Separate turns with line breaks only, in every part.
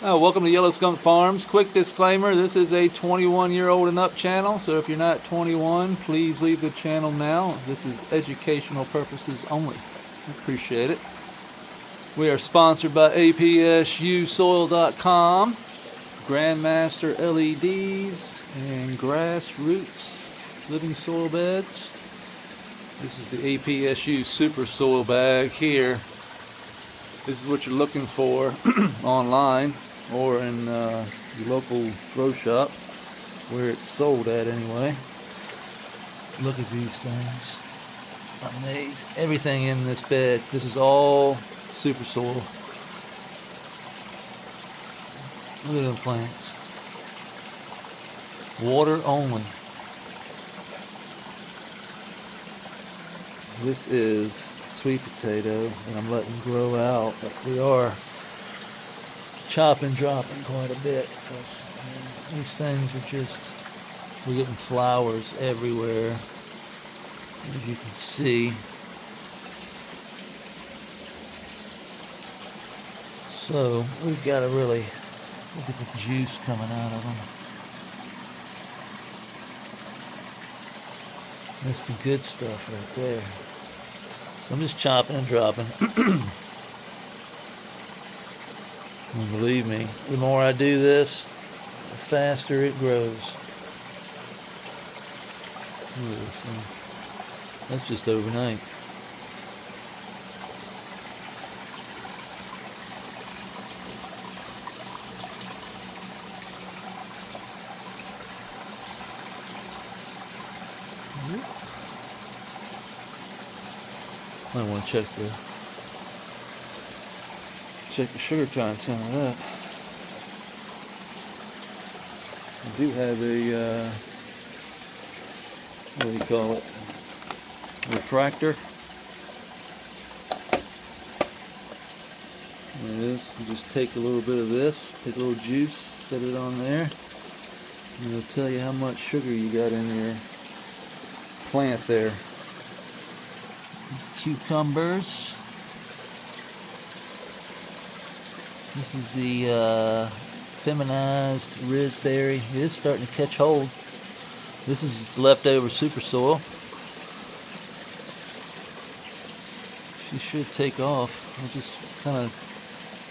Welcome to Yellow Skunk Farms. Quick disclaimer, this is a 21-year-old and up channel, so if you're not 21, please leave the channel now. This is educational purposes only. Appreciate it. We are sponsored by APSUsoil.com, Grandmaster LEDs, and Grassroots Living Soil Beds. This is the APSU Super Soil Bag here. This is what you're looking for online or in your local grow shop, where it's sold at anyway. Look at these things. Amazing. Everything in this bed. This is all super soil. Look at them plants. Water only. This is sweet potato that I'm letting grow out, but we are chopping, dropping quite a bit because these things are just, we're getting flowers everywhere, as you can see. So we've got to really look at the juice coming out of them. That's the good stuff right there. So I'm just chopping and dropping. And believe me, the more I do this, the faster it grows. Look at this thing. That's just overnight. I want to check the sugar content of that. I do have a what do you call it? Refractor. There it is. You just take a little bit of this, take a little juice, set it on there, and it'll tell you how much sugar you got in your plant there. Cucumbers. This is the feminized raspberry. It is starting to catch hold. This is leftover super soil. She should take off. I just kind of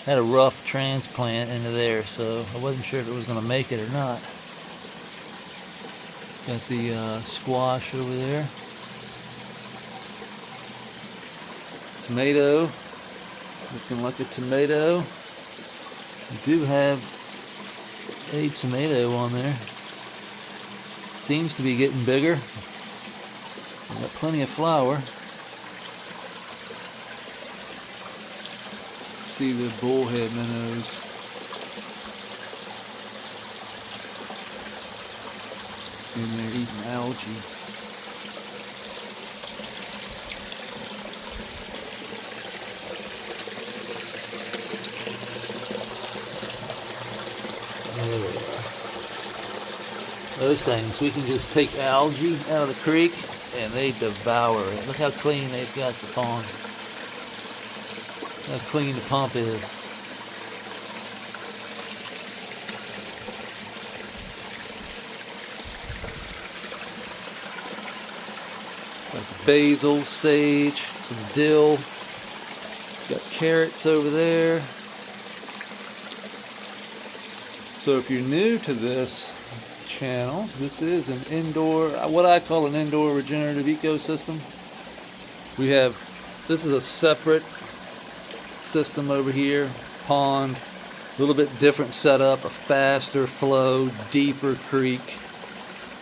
had a rough transplant into there, so I wasn't sure if it was going to make it or not. Got the squash over there. Tomato, looking like a tomato. We do have a tomato on there. Seems to be getting bigger. Got plenty of flower. See the bullhead minnows. In there eating algae. Those things, we can just take algae out of the creek and they devour it. Look how clean they've got the pond. How clean the pump is. Got basil, sage, some dill. Got carrots over there. So if you're new to this channel, this is an indoor, what I call an indoor regenerative ecosystem. We have, this is a separate system over here, pond, a little bit different setup, a faster flow, deeper creek.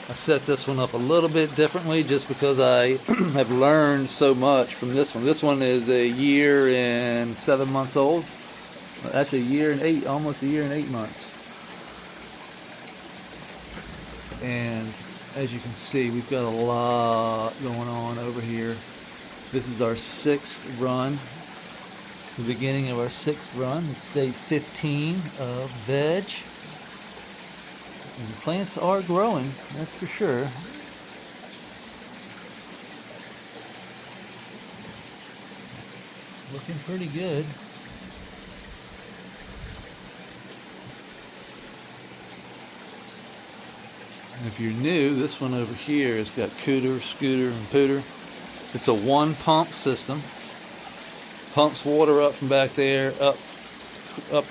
I set this one up a little bit differently just because I have learned so much from this one. This one is a year and 7 months old. Actually a year and eight, almost a year and 8 months. And as you can see, we've got a lot going on over here. This is our 6th run, the beginning of our 6th run. It's day 15 of veg. And the plants are growing, that's for sure. Looking pretty good. And if you're new, this one over here has got cooter, scooter, and pooter. It's a one pump system. Pumps water up from back there, up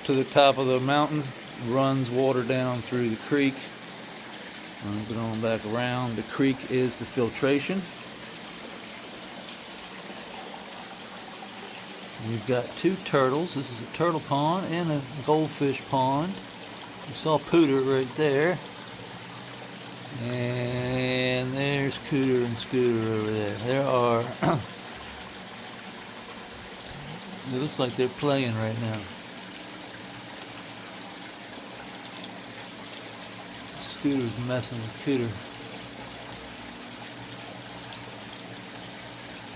to the top of the mountain, runs water down through the creek, runs it on back around. The creek is the filtration. You've got two turtles. This is a turtle pond and a goldfish pond. You saw pooter right there. And there's cooter and scooter over there. There are, it looks like they're playing right now. Scooter's messing with cooter.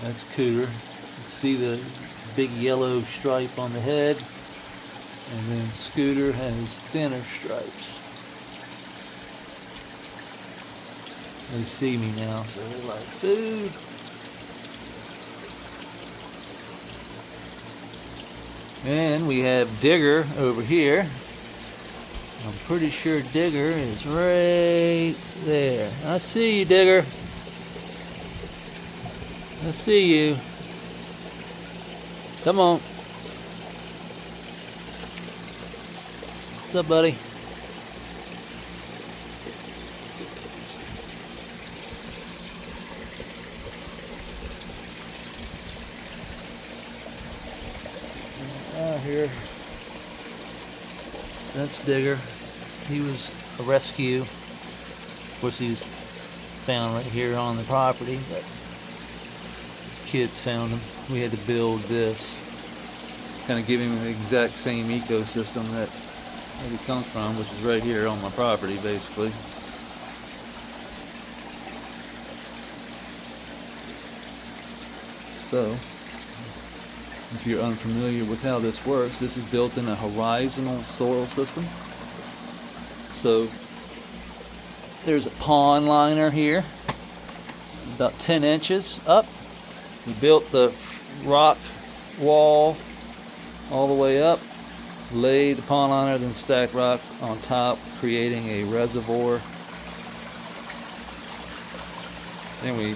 That's cooter. You can see the big yellow stripe on the head, and then scooter has thinner stripes. They see me now, so they're like, food. And we have Digger over here. I'm pretty sure Digger is right there. I see you, Digger. I see you. Come on. What's up, buddy? Out here. That's Digger. He was a rescue. Of course, he's found right here on the property, but his kids found him. We had to build this, kind of give him the exact same ecosystem that he comes from, which is right here on my property, basically. So, if you're unfamiliar with how this works, this is built in a horizontal soil system. So there's a pond liner here, about 10 inches up. We built the rock wall all the way up, laid the pond liner, then stacked rock on top, creating a reservoir. Then we, I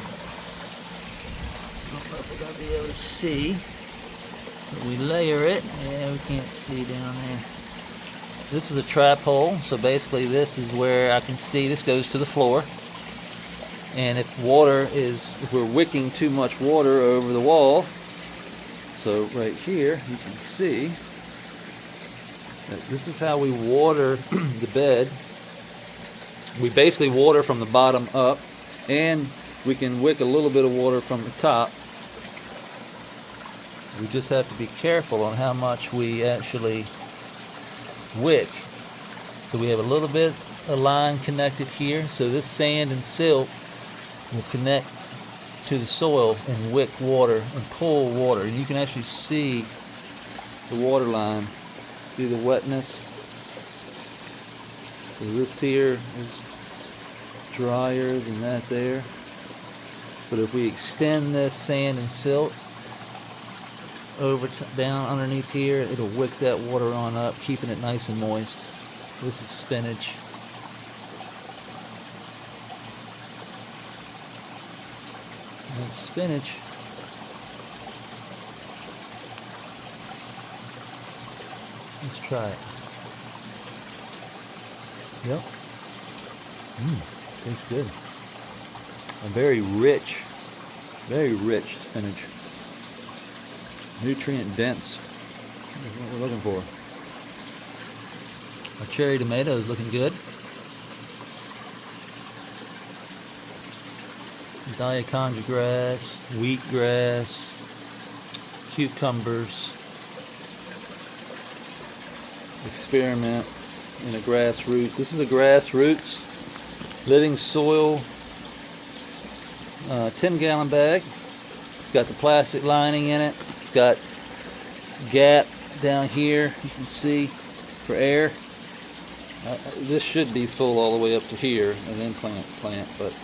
don't know if we're going to be able to see, but we layer it. Yeah, we can't see down there. This is a trap hole, so basically this is where I can see this goes to the floor. And if we're wicking too much water over the wall, so right here you can see that this is how we water the bed. We basically water from the bottom up, and we can wick a little bit of water from the top. We just have to be careful on how much we actually wick. So we have a little bit of line connected here, so this sand and silt will connect to the soil and wick water and pull water. And you can actually see the water line, see the wetness. So this here is drier than that there, but if we extend this sand and silt over down underneath here, it'll wick that water on up, keeping it nice and moist. This is spinach. And that's spinach. Let's try it. Yep. Tastes good. A very rich spinach. Nutrient dense. That's what we're looking for. Our cherry tomato is looking good. Diaconda grass, wheatgrass, cucumbers. Experiment in a grassroots. This is a grassroots living soil 10-gallon bag. It's got the plastic lining in it. It's got gap down here, you can see, for air. This should be full all the way up to here and then plant, but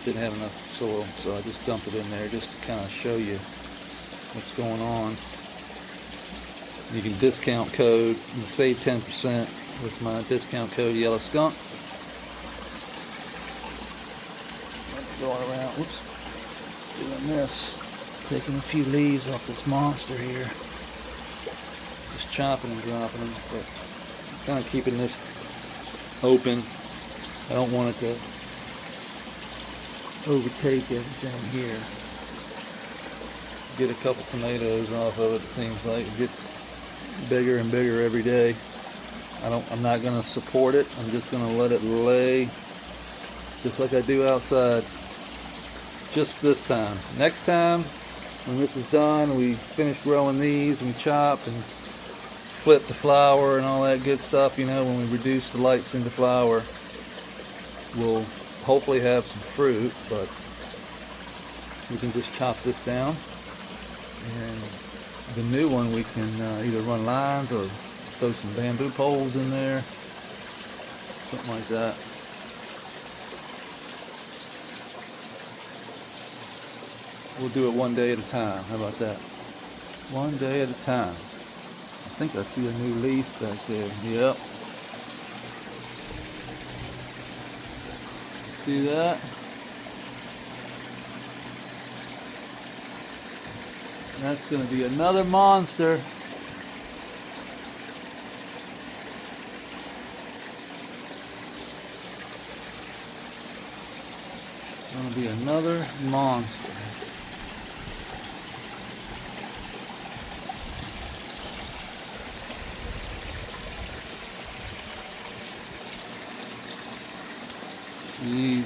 didn't have enough soil, so I just dumped it in there just to kind of show you what's going on. You can discount code, you can save 10% with my discount code Yellow Skunk. going around. Whoops. Doing this. Taking a few leaves off this monster here. Just chopping and dropping them. But kind of keeping this open. I don't want it to overtake everything here. Get a couple tomatoes off of it. It seems like it gets bigger and bigger every day. I'm not going to support it. I'm just going to let it lay just like I do outside. Just this time. Next time when this is done, we finish growing these and chop and flip the flour and all that good stuff, you know, when we reduce the lights into flour, we'll hopefully have some fruit, but we can just chop this down. And the new one we can either run lines or throw some bamboo poles in there, something like that. We'll do it one day at a time. How about that? One day at a time. I think I see a new leaf back there. Yep. See that? That's going to be another monster. Going to be another monster. Jeez.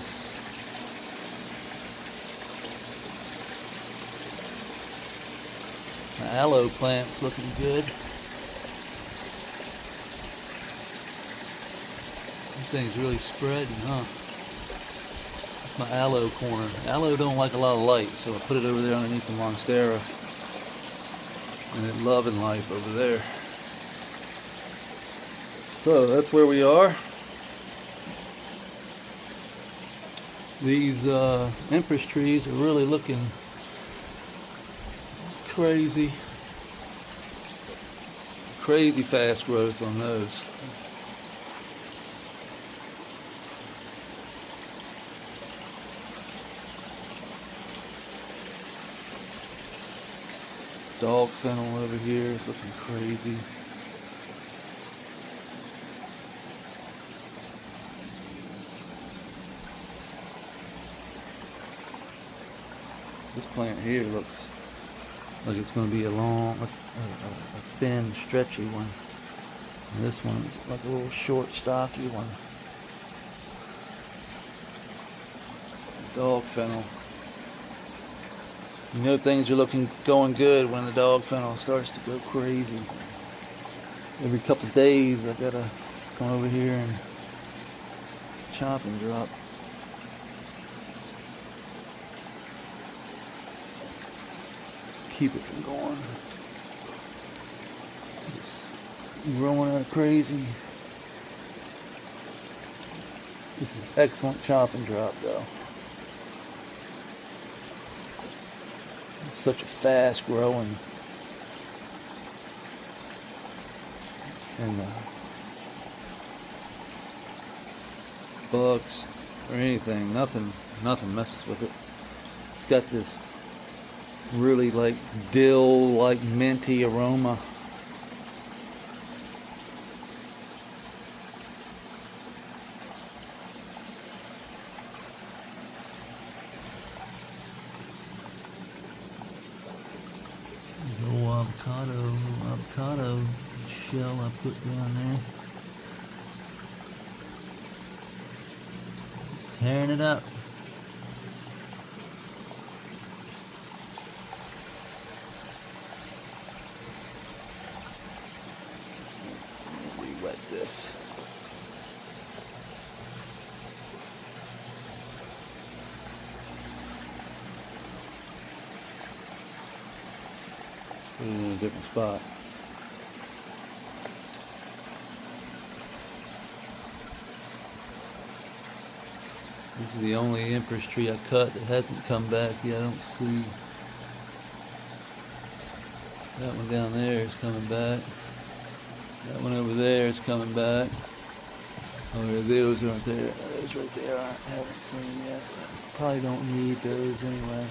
My aloe plant's looking good. This thing's really spreading, huh? That's my aloe corner. Aloe don't like a lot of light, so I put it over there underneath the monstera. And it's loving life over there. So that's where we are. These empress trees are really looking crazy. Crazy fast growth on those. Dog fennel over here is looking crazy. This plant here looks like it's going to be a thin, stretchy one. And this one's like a little short, stocky one. Dog fennel. You know things are going good when the dog fennel starts to go crazy. Every couple of days I gotta come over here and chop and drop. Keep it from going. It's growing out crazy. This is excellent chop and drop though. It's such a fast growing and bugs or anything, nothing messes with it. It's got this really like dill, like minty aroma. Little avocado shell I put down there. Tearing it up. Re-wet this. Put it in a different spot. This is the only empress tree I cut that hasn't come back yet. I don't see. That one down there is coming back. That one over there is coming back. Oh, those aren't there. Those right there I haven't seen yet. Probably don't need those anyway.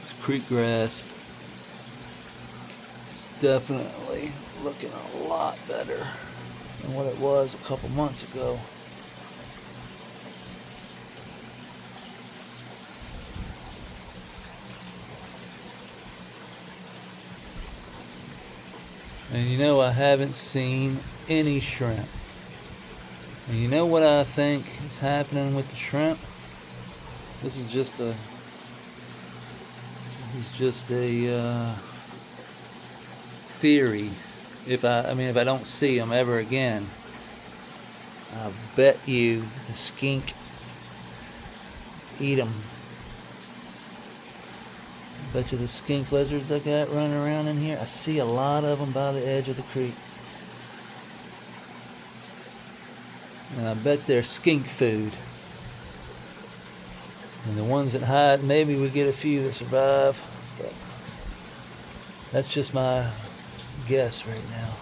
This creek grass is definitely looking a lot better than what it was a couple months ago. And you know, I haven't seen any shrimp. And you know what I think is happening with the shrimp? This is just a theory. If I don't see them ever again, I bet you the skink eat them. Bet you the skink lizards I got running around in here, I see a lot of them by the edge of the creek. And I bet they're skink food. And the ones that hide, maybe we get a few that survive. But that's just my guess right now.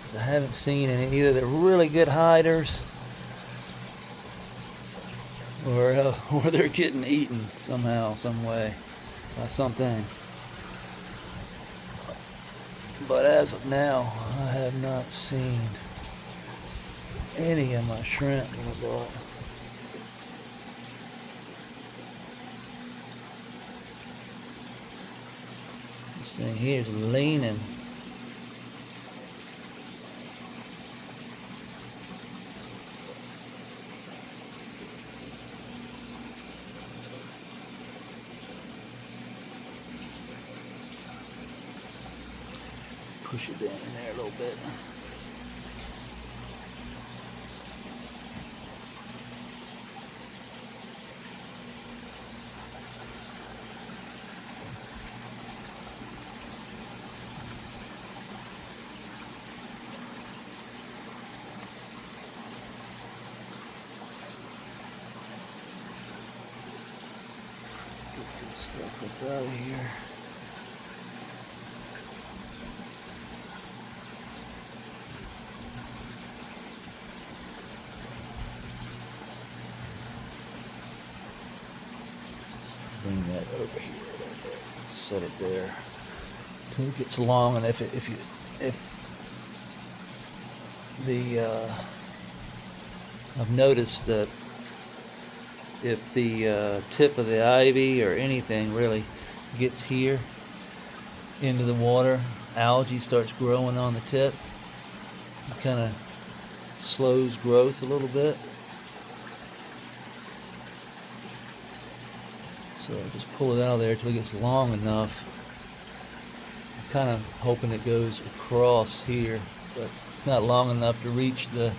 'Cause I haven't seen any. Either they're really good hiders, or they're getting eaten somehow, some way, by something. But as of now, I have not seen any of my shrimp that I bought. This thing here is leaning. Push it down in there a little bit. Get this stuff up out of here. Bring that over here a little bit. Set it there until it gets long. And if I've noticed that if the tip of the ivy or anything really gets here into the water, algae starts growing on the tip. It kind of slows growth a little bit. So just pull it out of there until it gets long enough. I'm kind of hoping it goes across here, but it's not long enough to reach the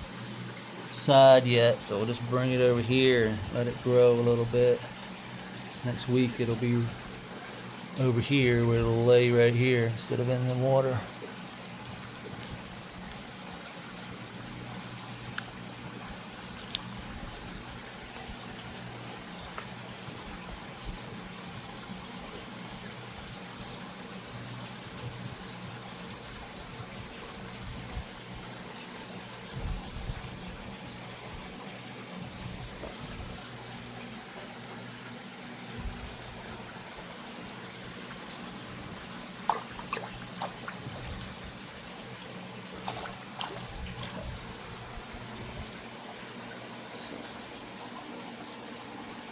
side yet, so we'll just bring it over here and let it grow a little bit. Next week it'll be over here where it'll lay right here instead of in the water.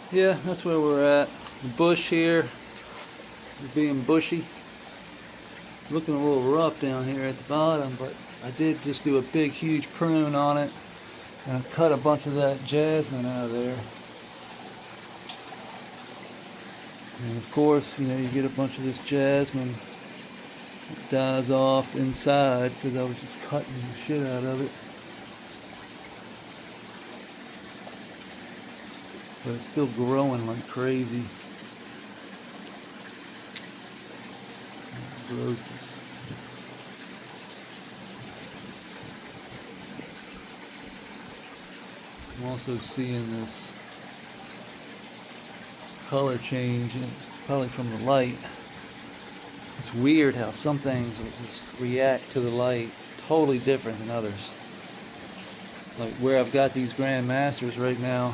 Yeah, that's where we're at. The bush here is being bushy. Looking a little rough down here at the bottom, but I did just do a big, huge prune on it. And I cut a bunch of that jasmine out of there. And of course, you get a bunch of this jasmine. It dies off inside because I was just cutting the shit out of it. But it's still growing like crazy. Growth. I'm also seeing this color change, probably from the light. It's weird how some things will just react to the light totally different than others. Like where I've got these Grand Masters right now,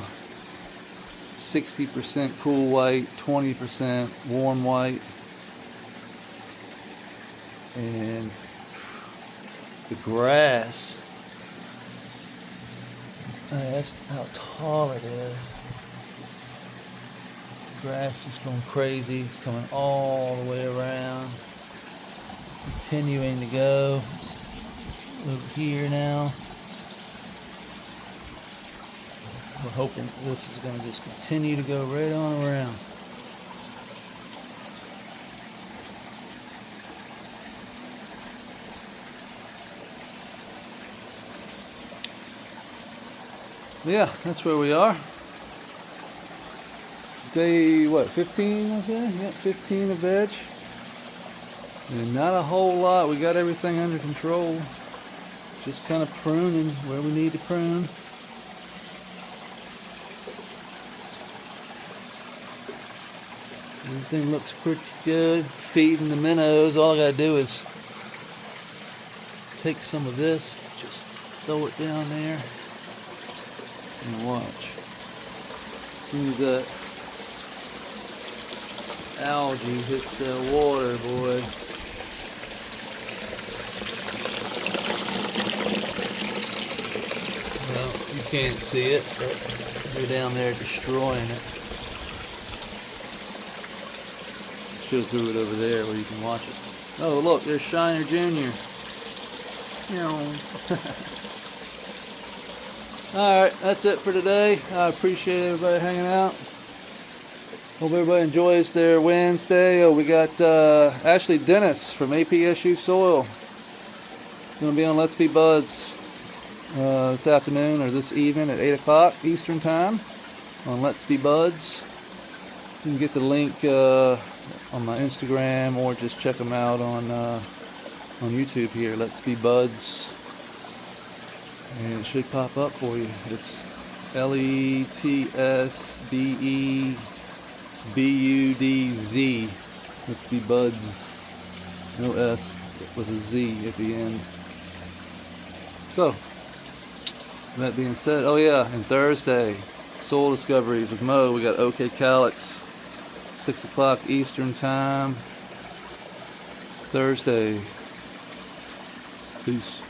60% cool white, 20% warm white, and the grass, that's how tall it is. The grass just going crazy. It's coming all the way around, continuing to go. It's over here now. We're hoping this is going to just continue to go right on around. Yeah, that's where we are. Day, what, 15, I say? Yeah, 15 of veg. And not a whole lot. We got everything under control. Just kind of pruning where we need to prune. Everything looks pretty good. Feeding the minnows. All I gotta do is take some of this, just throw it down there, and watch. As soon as that algae hits the water, boy. Well, you can't see it, but they're down there destroying it. Show through it over there where you can watch it. Oh, look, there's Shiner Jr. Alright, that's it for today. I appreciate everybody hanging out. Hope everybody enjoys their Wednesday. Oh, we got Ashley Dennis from APSU Soil. Going to be on Let's Be Buds this afternoon or this evening at 8 o'clock Eastern Time on Let's Be Buds. You can get the link on my Instagram or just check them out on YouTube here, Let's Be Buds. And it should pop up for you. It's LETSBEBUDZ. Let's Be Buds. No S with a Z at the end. So, that being said, oh yeah, and Thursday, Soil Discoveries with Mo. We got OK Calyx, 6 o'clock Eastern Time. Thursday. Peace.